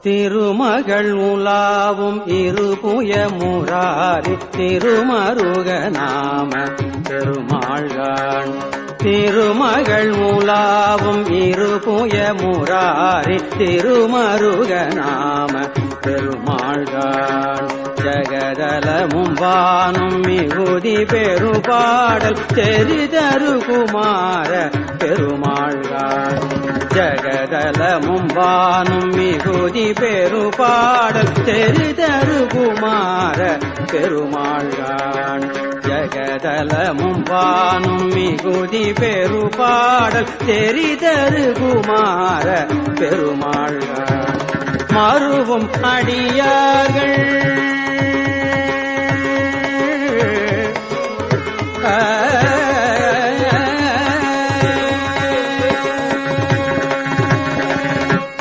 திருமகள் உலாவும் இருபுய முராரி திருமருக நாம பெருமாள்கான். திருமகள் உலாவும் இருபுய முராரி திருமருக நாம பெருமாள்கான். ஜகதலமும் வானும் மிகுதி பெருபாடல் தெரிதரு குமார பெருமாள்கான். ஜகதலமும் வானும் மிகுதி பெருபாடல் தெரிதரு குமார பெருமாள்கான். ஜகதலமும் வானும் மிகுதி பெருபாடல் தெரிதரு குமார பெருமாள்கான். மருவும் அடியார்கள்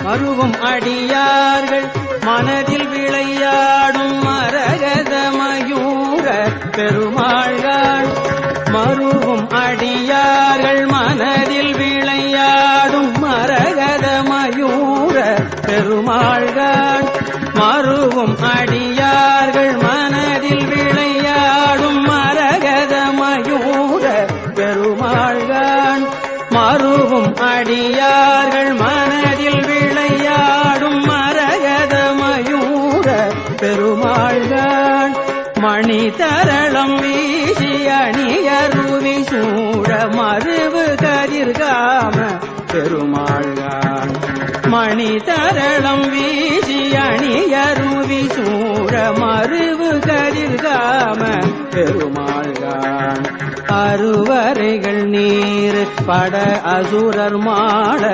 மருவும் அடியார்கள் மனதில் விளையாடும் மரகத மயூர பெருமாள்கான். மருவும் அடியார்கள் மனதில் விளையாடும் மரகத மயூர பெருமாள்கான். மருவும் அடியார்கள் மனதில் விளையாடும் மரகத மயூர பெருமாள்கான். மருவும் அடியார்கள் மனதில் விளையாடும் மரகத மயூர பெருமாள்கான். மணி தரளம் வீசி அணியருவி சூழ மருவு கதிர்காம பெருமாள்கான். மணி தரளம் வீசி அணியருவி சூழ மருவு கதிர்காம பெருமாள்கான். அருவரைகள் நீர் பட அசுரர் மாட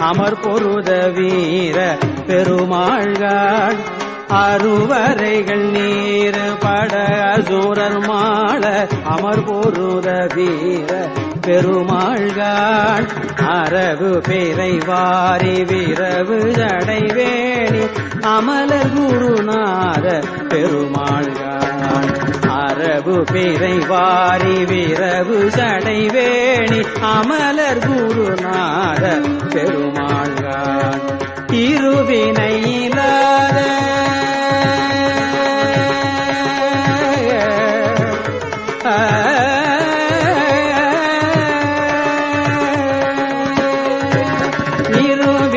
அமர் பொருத வீர பெருமாள்கான். அருவரைகள் நீர் பட அசுரர் மாட அமர் பொருத வீர பெருமாள்கான். அரவு பிறை வாரி விரவு ஜடைவேணி அமலர் குருநாத பெருமாள்கான். அரவு பிறை வாரி விரவு ஜடைவேணி அமலர் குருநாத பெருமாள்கான். இருவினையிலாத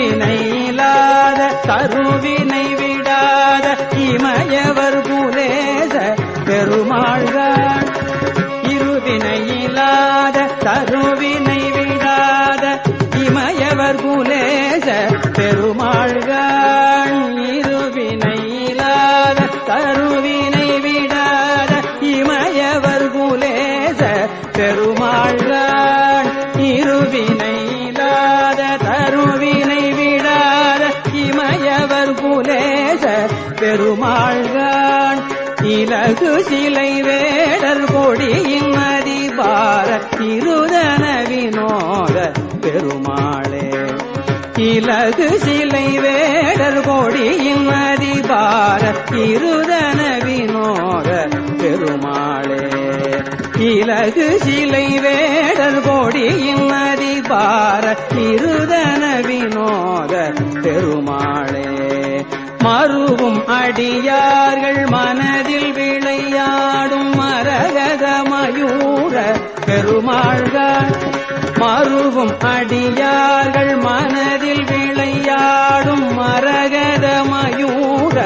இருவினையிலாத தருவினை விடாத இமயவர் குலேச பெருமாள்கான். இருவினையிலாத தருவினை விடாத இமயவர் குலேச பெருமாள்கான். இருவினையிலாத தருவினை விடாத இமயவர் குலேச பெருமாள்கான். இருவினையிலாத தருவினை விடாத இமயவர் குலேச பெருமாள்கான். இலகு சிலை வேடர் கொடியின் அதிபார இருதன வினோத பெருமாளே. இலகு சிலை வேடர் கொடியின் அதிபார இருதன வினோத பெருமாளே. இலகு சிலை வேடர் கொடியின் அதிபார இருதன வினோத பெருமாளே. மருவும் அடியார்கள் மனதில் விளையாடும் மரகத மயூர பெருமாள்கான். மருவும் அடியார்கள் மனதில் விளையாடும் மரகத மயூர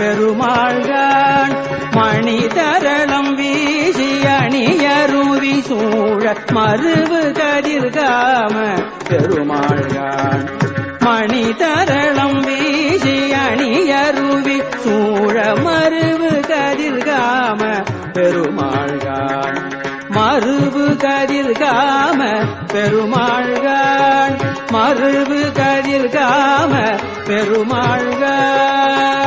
பெருமாள்கான். மணி தரளம் வீசி அணியருவி சூழ மருவு கதிர்காம பெருமாள்கான். மணி தரளம் வீசி அணியருவி சூழ மருவு கதிர்காம பெருமாள்கான். மருவு கதிர்காம பெருமாள்கான். மருவு கதிர்காம பெருமாள்கான்.